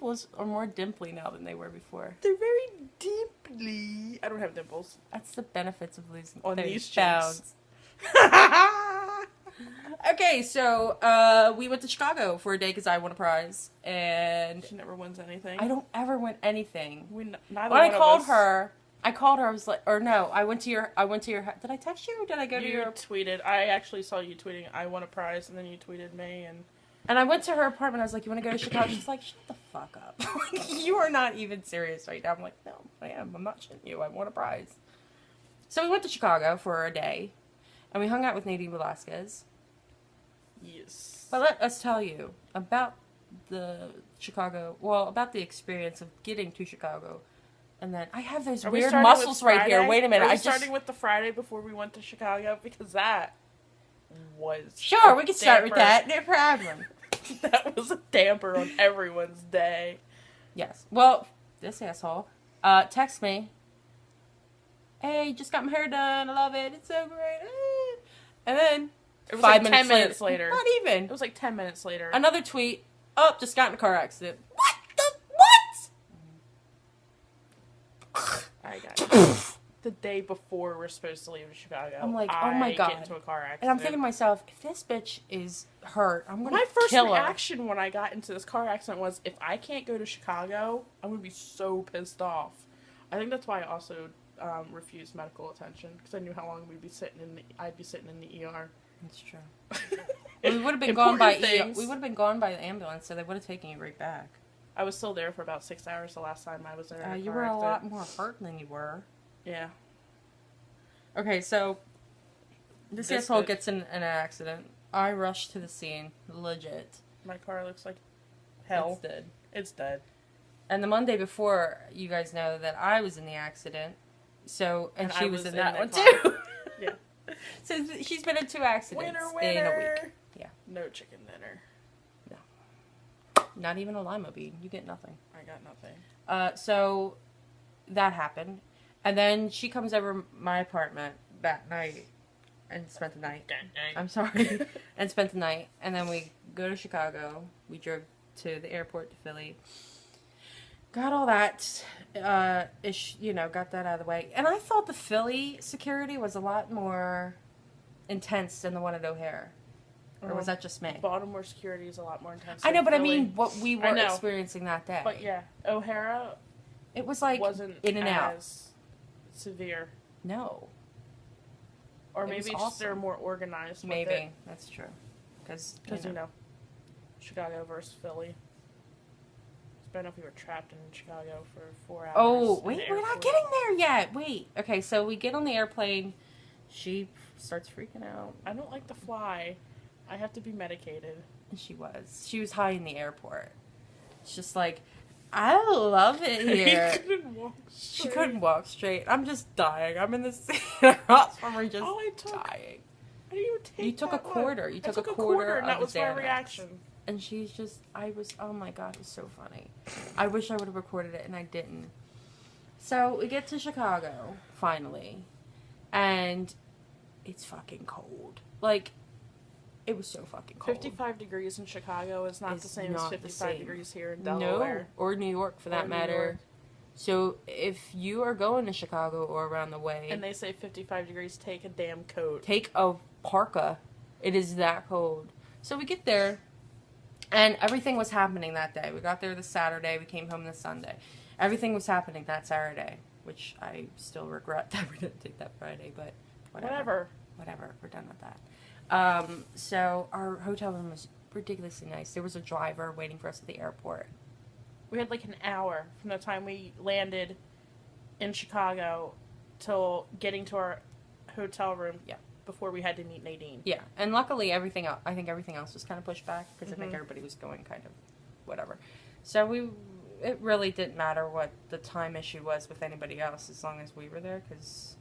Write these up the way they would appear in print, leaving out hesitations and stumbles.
dimples are more dimply now than they were before. They're very dimply. I don't have dimples. That's the benefits of losing On 30 these pounds. Okay, so we went to Chicago for a day because I won a prize, and She never wins anything. I don't ever win anything. Neither When I one called of us. her, I was like, or no, I went to your, did I text you or did I go to You your, tweeted. I actually saw you tweeting, I won a prize, and then you tweeted me, and I went to her apartment, I was like, you want to go to Chicago? She's like, shut the fuck up. Like, you are not even serious right now. I'm like, no, I am. I'm not shitting you. I won a prize. So we went to Chicago for a day, and we hung out with Nadine Velasquez. Yes. But let us tell you about about the experience of getting to Chicago. And then I have those weird muscles right here. Wait a minute. Are we starting with the Friday before we went to Chicago? Because that was Sure, we can start with that. No problem. That was a damper on everyone's day. Yes. Well, this asshole text me. Hey, just got my hair done. I love it. It's so great. And then It was 5 like minutes 10 minutes later. Not even. It was like 10 minutes later. Another tweet. Oh, just got in a car accident. What the what? I got it. The day before we're supposed to leave Chicago. I'm like, oh my God. Get into a car accident. And I'm thinking to myself, if this bitch is hurt, I'm gonna my first kill her. reaction when I got into this car accident was, if I can't go to Chicago, I'm gonna be so pissed off. I think that's why I also refused medical attention, because I knew how long I'd be sitting in the ER. That's true. We would have been gone by things. we would have been gone by the ambulance, so they would have taken you right back. I was still there for about 6 hours the last time I was there. You were a lot more hurt than you were. Yeah. Okay, so this asshole gets in an accident. I rush to the scene, legit. My car looks like hell. It's dead. It's dead. And the Monday before, you guys know that I was in the accident. So and she was in that one too. Yeah. So she's been in 2 accidents in a week. Yeah. No chicken dinner. No. Not even a lima bean. You get nothing. I got nothing. So that happened. And then she comes over my apartment that night and spent the night. I'm sorry. And spent the night. And then we go to Chicago. We drove to the airport to Philly. Got all that, got that out of the way. And I thought the Philly security was a lot more intense than the one at O'Hare. Or was that just me? Baltimore security is a lot more intense. I know, but Philly. I mean what we were experiencing that day. But yeah, O'Hara, it was like wasn't in and out. As severe. No. Or maybe just they're more organized. Maybe with it. That's true. Because Chicago versus Philly. It's better if we were trapped in Chicago for 4 hours. Oh wait, we're not getting there yet. Wait. Okay, so we get on the airplane. She starts freaking out. I don't like to fly. I have to be medicated. And she was high in the airport. It's just like, I love it here. She couldn't walk straight. I'm just dying. I'm in this hospital. We're just dying. I didn't even take You took a quarter. You took a quarter, of and that was my Xanax. reaction. And she's just, oh my God, it was so funny. I wish I would have recorded it, and I didn't. So we get to Chicago, finally, and it's fucking cold. Like, it was so fucking cold. 55 degrees in Chicago is not the same as 55 degrees here in Delaware. No, or New York for that matter. So if you are going to Chicago or around the way... And they say 55 degrees, take a damn coat. Take a parka. It is that cold. So we get there, and everything was happening that day. We got there this Saturday. We came home this Sunday. Everything was happening that Saturday, which I still regret that we didn't take that Friday, but whatever. We're done with that. So our hotel room was ridiculously nice. There was a driver waiting for us at the airport. We had like an hour from the time we landed in Chicago till getting to our hotel room. Yeah. Before we had to meet Nadine. Yeah, and luckily I think everything else was kind of pushed back because I think everybody was going kind of whatever. So it really didn't matter what the time issue was with anybody else as long as we were there because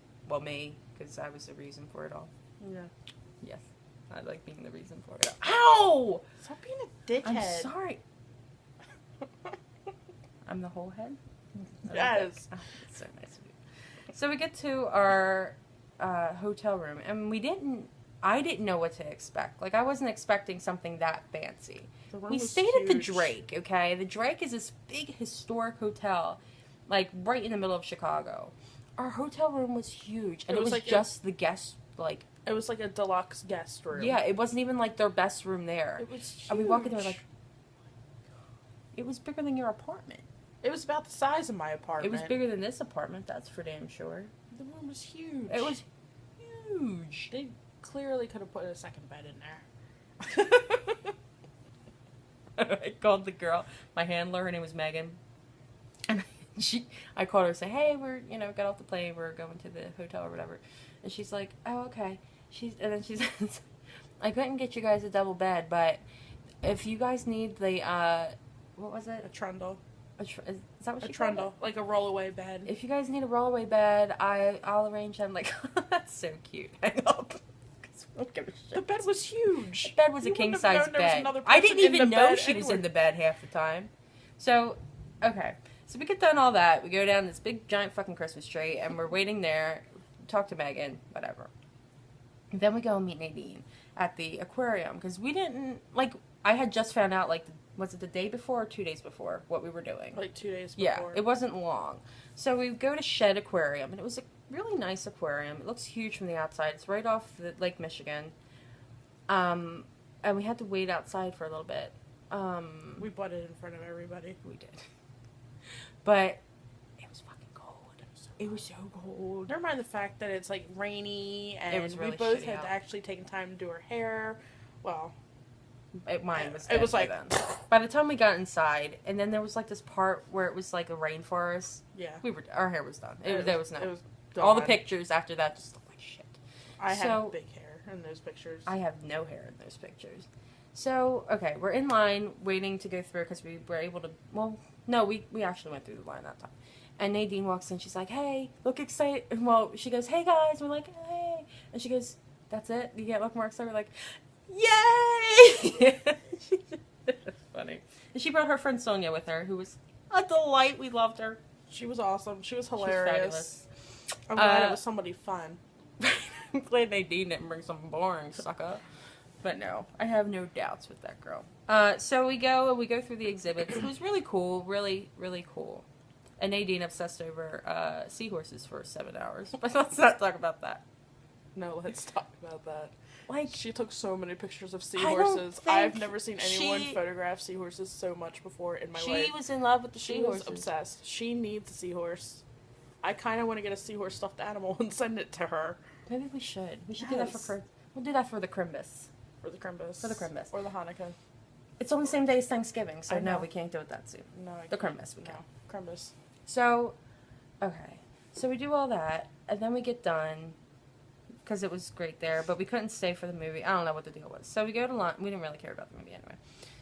I was the reason for it all. Yeah. Yes. I like being the reason for it. Ow! Stop being a dickhead. I'm sorry. I'm the whole head? Yes. Oh, that's so nice of you. So we get to our hotel room, and we didn't I didn't know what to expect. Like, I wasn't expecting something that fancy. We stayed at the Drake, okay? The Drake is this big historic hotel, like, right in the middle of Chicago. Our hotel room was huge, and it was like just the guest, like... It was like a deluxe guest room. Yeah, it wasn't even, like, their best room there. It was huge. And we walked in there, like... It was bigger than your apartment. It was about the size of my apartment. It was bigger than this apartment, that's for damn sure. The room was huge. It was huge. They clearly could have put a second bed in there. I called the girl, my handler, her name was Megan. And I called her and said, hey, we're, got off the plane, we're going to the hotel or whatever. And she's like, oh, okay. And then she says, I couldn't get you guys a double bed, but if you guys need the, what was it? A trundle. Is that what she called it? Trundle, like a rollaway bed. If you guys need a rollaway bed, I'll arrange them. Like, that's so cute. Hang up. We don't give a shit. The bed was huge. The bed was a king size bed. I didn't even know she was in the bed half the time. So, okay. So we get done all that. We go down this big giant fucking Christmas tree, and we're waiting there. Talk to Megan, whatever. And then we go and meet Nadine at the aquarium because we didn't like. I had just found out like. Was it the day before or 2 days before what we were doing? Like 2 days before. Yeah, it wasn't long. So we go to Shed Aquarium, and it was a really nice aquarium. It looks huge from the outside. It's right off the Lake Michigan. And we had to wait outside for a little bit. We bought it in front of everybody. We did. But it was fucking cold. It was so cold. Never mind the fact that it's like rainy, and it was really we both had out. actually taken time to do our hair. Well... Mine was it was like then. By the time we got inside, and then there was like this part where it was like a rainforest. Yeah, our hair was done. There was no. It was all the pictures after that just looked like shit. I had big hair in those pictures. I have no hair in those pictures. So okay, we're in line waiting to go through because we were able to. Well, no, we actually went through the line that time. And Nadine walks in. She's like, "Hey, look excited." Well, she goes, "Hey guys," we're like, "Hey," and she goes, "That's it? You can't look more excited?" We're like, yay! That's funny. And she brought her friend Sonia with her, who was a delight. We loved her. She was awesome. She was hilarious. I'm glad it was somebody fun. I'm glad Nadine didn't bring something boring, sucker. But no, I have no doubts with that girl. So we go through the exhibits. It was really cool, really, really cool. And Nadine obsessed over seahorses for 7 hours. But let's not talk about that. No, let's talk about that. Like, she took so many pictures of seahorses. I've never seen anyone photograph seahorses so much before in my life. She was in love with the seahorses. She was obsessed. She needs a seahorse. I kind of want to get a seahorse stuffed animal and send it to her. Maybe we should. We should do that for we'll do that for the Crimbus. For the Crimbus. For the Crimbus. Or the Hanukkah. It's on the same day as Thanksgiving, so no, we can't do it that soon. No, the Crimbus we can. Crimbus. So, okay. So we do all that, and then we get done. Because it was great there, but we couldn't stay for the movie. I don't know what the deal was. So we go to lunch. We didn't really care about the movie anyway.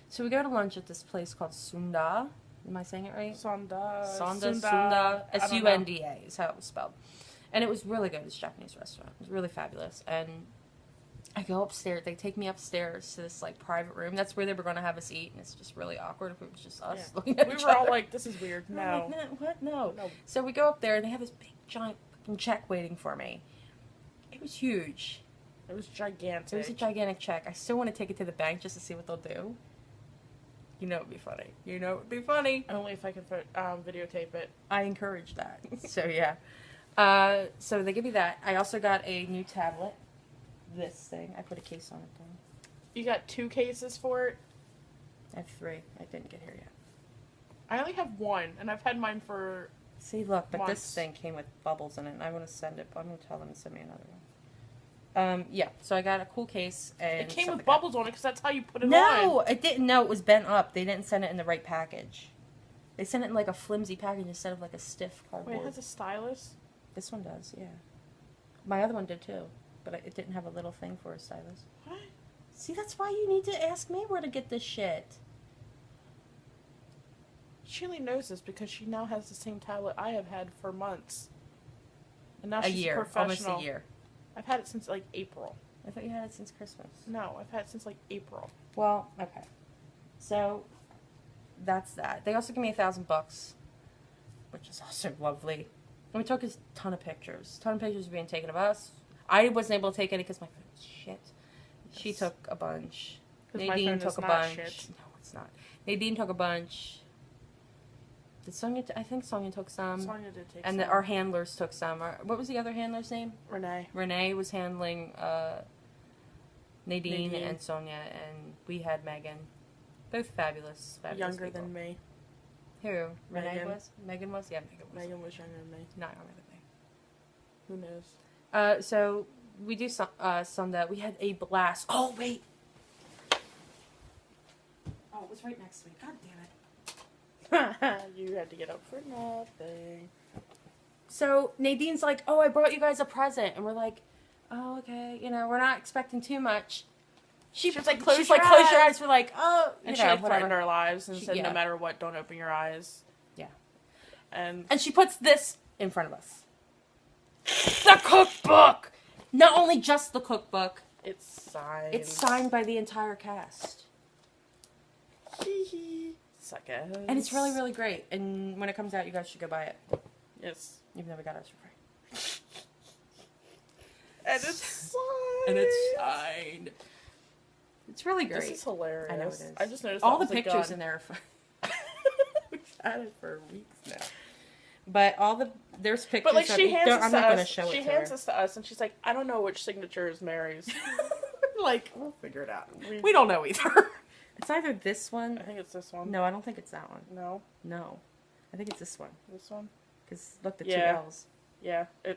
So we go to lunch at this place called Sunda. Am I saying it right? Sunda. Sunda. S-U-N-D-A is how it was spelled. And it was really good. It's a Japanese restaurant. It was really fabulous. And I go upstairs. They take me upstairs to this like private room. That's where they were going to have us eat, and it's just really awkward if it was just us looking at each other. We were all like, "This is weird." No. Like, what? No. So we go up there, and they have this big giant fucking check waiting for me. It was huge. It was gigantic. It was a gigantic check. I still want to take it to the bank just to see what they'll do. You know it would be funny. You know it would be funny. Only if I can videotape it. I encourage that. So yeah. So they give me that. I also got a new tablet. This thing. I put a case on it though. You got 2 cases for it? I have 3. I didn't get here yet. I only have 1, and I've had mine for See, look, but months. This thing came with bubbles in it, and I want to send it, but I'm going to tell them to send me another one. Yeah, so I got a cool case. And it came with bubbles on it, because that's how you put it on. No, it didn't. No, it was bent up. They didn't send it in the right package. They sent it in like a flimsy package instead of like a stiff cardboard. Wait, it has a stylus? This one does, yeah. My other one did too, but it didn't have a little thing for a stylus. What? See, that's why you need to ask me where to get this shit. She only knows this because she now has the same tablet I have had for months. And now she's a professional. Almost a year. I've had it since like April. I thought you had it since Christmas. No, I've had it since like April. Well, okay. So, that's that. They also give me $1,000, which is also lovely. And we took a ton of pictures. A ton of pictures being taken of us. I wasn't able to take any because my shit. Yes. She took a bunch. 'Cause my Nadine phone took is a not bunch. shit. No, it's not. Nadine took a bunch. Did Sonia? I think Sonia took some. Sonia did take and some. our handlers took some. What was the other handler's name? Renee. Renee was handling Nadine and Sonia, and we had Megan. Both fabulous Younger people. than me. Who? Renee Megan. was? Megan was? Yeah, Megan was. Megan was younger than me. Not younger than me. Who knows? So we do Sunday. We had a blast. Oh, wait. Oh, it was right next week. God damn it. You had to get up for nothing. So Nadine's like, oh, I brought you guys a present. And we're like, oh, okay. You know, we're not expecting too much. She was like, close your eyes. We're like, oh. And she like threatened our lives and said, yeah. no matter what, don't open your eyes. Yeah. And she puts this in front of us. The cookbook! Not only just the cookbook. it's signed. It's signed by the entire cast. Suckers. And it's really, really great. And when it comes out, you guys should go buy it. Yes. Even though we got ours for free. And it's signed. And it's signed. It's really great. This is hilarious. I know it is. I just noticed all that the was a pictures gun. in there are fun. We've had it for weeks now. But there's pictures. But like she hands I'm us not to going to us. show it She to hands her. us to us, and she's like, "I don't know which signature is Mary's." Like, we'll figure it out. We don't know either. It's either this one. I think it's this one. No, I don't think it's that one. No. No, I think it's this one. This one. Because look, the Yeah. 2 L's. Yeah. Yeah.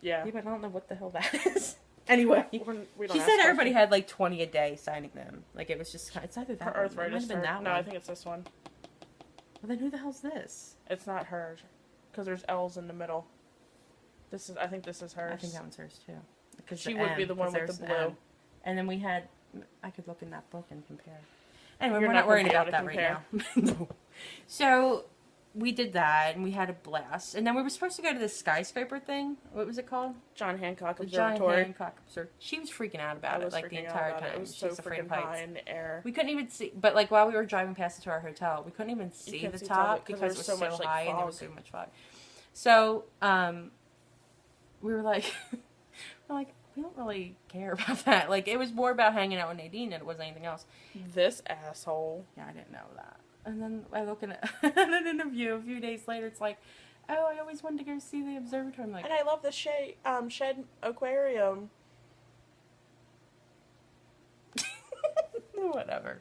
Yeah, but I don't know what the hell that is. Anyway, we don't she ask said everybody questions. had like 20 a day signing them. Like it was just, it's either that Her one. It might arthritis. have been that No, one. I think it's this one. Well, then who the hell's this? It's not hers, because there's L's in the middle. This is. I think this is hers. I think that one's hers too. Because She would be the one with the blue. And then we had, I could look in that book and compare. Anyway, You're we're not not worried gonna be about able that to right now. No. So we did that and we had a blast. And then we were supposed to go to this skyscraper thing. What was it called? John Hancock The John Observatory. Hancock Observatory. She was freaking out about I it was like the freaking out entire about time. It was She so was afraid freaking of heights. high in the air. We couldn't even see, but like while we were driving past it to our hotel, we couldn't even see couldn't the see top top because there it was was so so much, like, high and there was fog. so much fog. So we were like, we don't really care about that. Like it was more about hanging out with Nadine than it was anything else. This asshole. Yeah, I didn't know that. And then I look at an interview a few days later. It's like, oh, I always wanted to go see the observatory. I'm like, And I love the Shed Aquarium. whatever.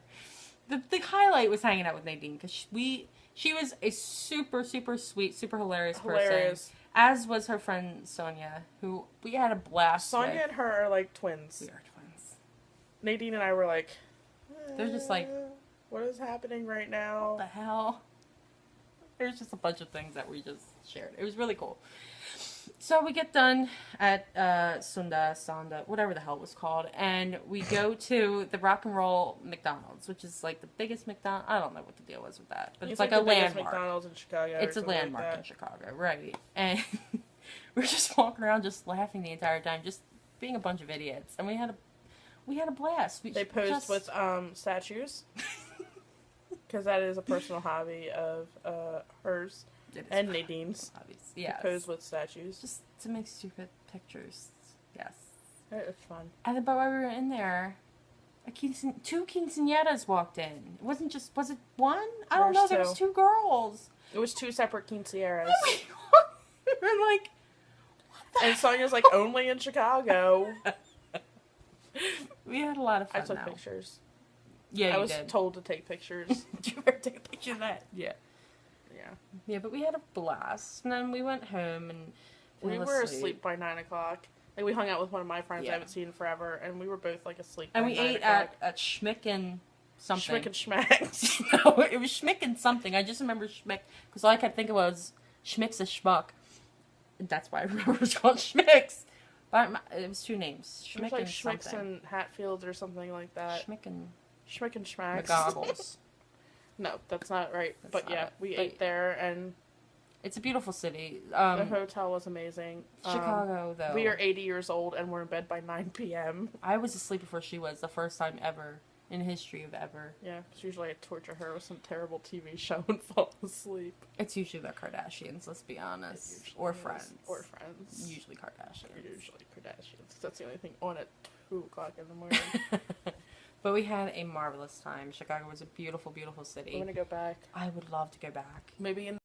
The highlight was hanging out with Nadine because she was a super, super sweet, super hilarious person. As was her friend Sonia, who we had a blast Sonia with. and her are like twins. We are twins. Nadine and I were like, They're just like, what is happening right What now? the hell? There's just a bunch of things that we just shared. It was really cool. So we get done at Sonda, whatever the hell it was called, and we go to the Rock and Roll McDonald's, which is like the biggest McDonald's. I don't know what the deal was with that, but it's like a the biggest landmark. McDonald's in Chicago. It's a landmark in Chicago, right? And we're just walking around, just laughing the entire time, just being a bunch of idiots, and we had a blast. They posed with statues because that is a personal hobby of hers and Nadine's. Yeah, Pose with statues. just to make stupid pictures. Yes. It was fun. And then, but while we were in there, two quinceañeras walked in. It wasn't just, was it one? I don't know. There was 2 girls. It was 2 separate quinceañeras. We're like, And Sonia's like, only in Chicago. we had a lot of fun. I took though. pictures. Yeah, I was did. told to take pictures. You better take a picture of that. Yeah. Yeah. Yeah, but we had a blast. And then we went home and We fell were asleep by 9 o'clock. Like, we hung out with one of my friends I Yeah. haven't seen in forever, and we were both, like, asleep And by we 9 ate o'clock. at Schmick and something. Schmick and Schmacks. No, it was Schmick and something. I just remember Schmick because all I could think of was Schmick's a schmuck. That's why I remember it was called Schmick's. But it was 2 names. It was Schmick like and Schmicks something. and Hatfields or something like that. Schmick and Schmick and Schmacks. McGoggles. No, that's not right. That's but not yeah, it. we But ate there, and It's a beautiful city. the hotel was amazing. Chicago, though. We are 80 years old, and we're in bed by 9 p.m. I was asleep before she was, the first time ever in the history of ever. Yeah, because usually I torture her with some terrible TV show and fall asleep. It's usually the Kardashians, let's be honest. It usually Or is. Friends. Or Friends. Usually Kardashians. Usually Kardashians. 'Cause that's the only thing on it to 2:00 in the morning. But we had a marvelous time. Chicago was a beautiful, beautiful city. I'm gonna go back. I would love to go back. Maybe in